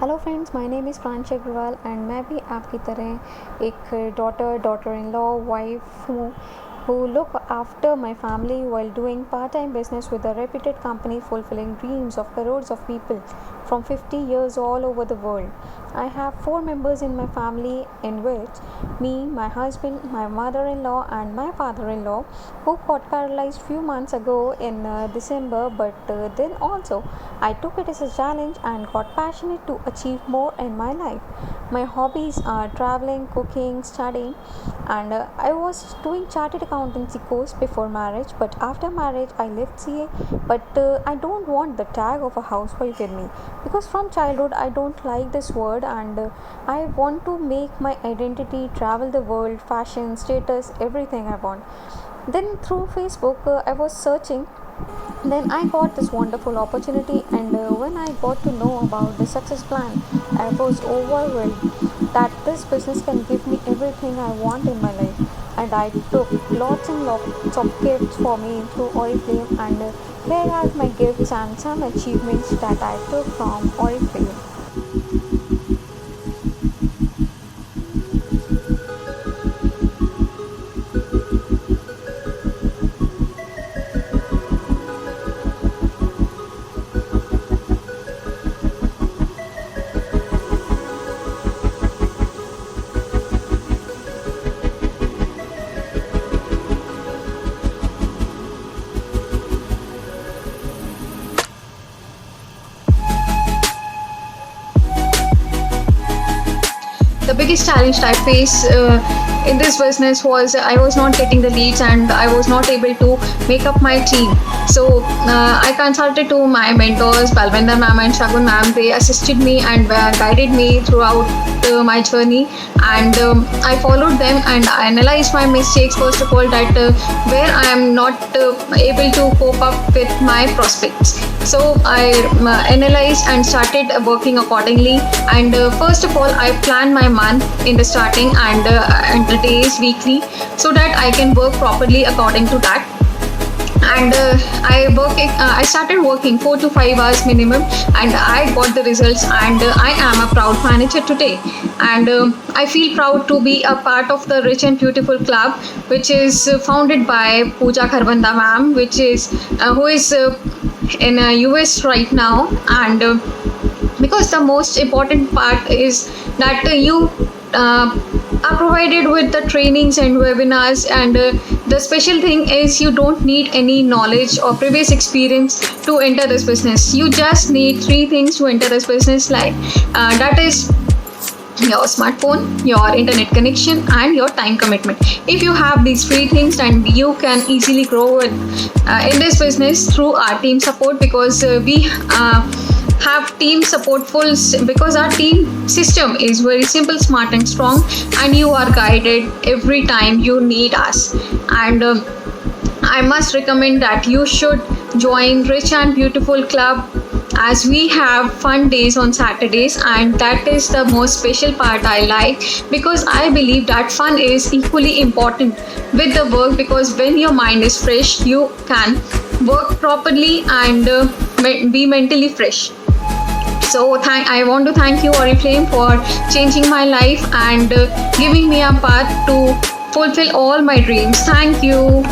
Hello friends, my name is Pranshi Agarwal and मैं भी आपकी तरह एक डॉटर इन लॉ वाइफ हूँ who look after my family while doing part-time business with a reputed company fulfilling dreams of crores of people from 50 years all over the world. I have 4 members in my family, in which me, my husband, my mother-in-law and my father-in-law, who got paralyzed few months ago in December, but then also I took it as a challenge and got passionate to achieve more in my life. My hobbies are traveling, cooking, studying, and I was doing chartered accountancy course before marriage, but after marriage I left CA. But I don't want the tag of a housewife in me, because from childhood I don't like this word, and I want to make my identity, travel the world, fashion, status, everything I want. Then through Facebook I was searching. Then I got this wonderful opportunity, and when I got to know about the success plan, I was overwhelmed that this business can give me everything I want in my life. And I took lots and lots of gifts for me through Oriflame, and here are my gifts and some achievements that I took from Oriflame. The biggest challenge I face in this business was I was not getting the leads and I was not able to make up my team. So I consulted to my mentors, Balvinder ma'am and Shagun ma'am. They assisted me and guided me throughout my journey, and I followed them and I analyzed my mistakes. First of all, that where I am not able to cope up with my prospects. So I analyzed and started working accordingly. And first of all, I planned my month in the starting, and the days weekly, so that I can work properly according to that. And I started working 4 to 5 hours minimum, and I got the results, and I am a proud manager today. And I feel proud to be a part of the Rich and Beautiful Club, which is founded by Pooja Kharbanda ma'am, which is who is in US right now. And because the most important part is that you are provided with the trainings and webinars, and the special thing is you don't need any knowledge or previous experience to enter this business. You just need 3 things to enter this business, like that is your smartphone, your internet connection and your time commitment. If you have these 3 things, then you can easily grow in this business through our team support, because we have team support because our team system is very simple, smart and strong, and you are guided every time you need us. And I must recommend that you should join Rich and Beautiful Club, as we have fun days on Saturdays, and that is the most special part I like, because I believe that fun is equally important with the work, because when your mind is fresh, you can work properly and be mentally fresh. So I want to thank you, Oriflame, for changing my life and giving me a path to fulfill all my dreams. Thank you.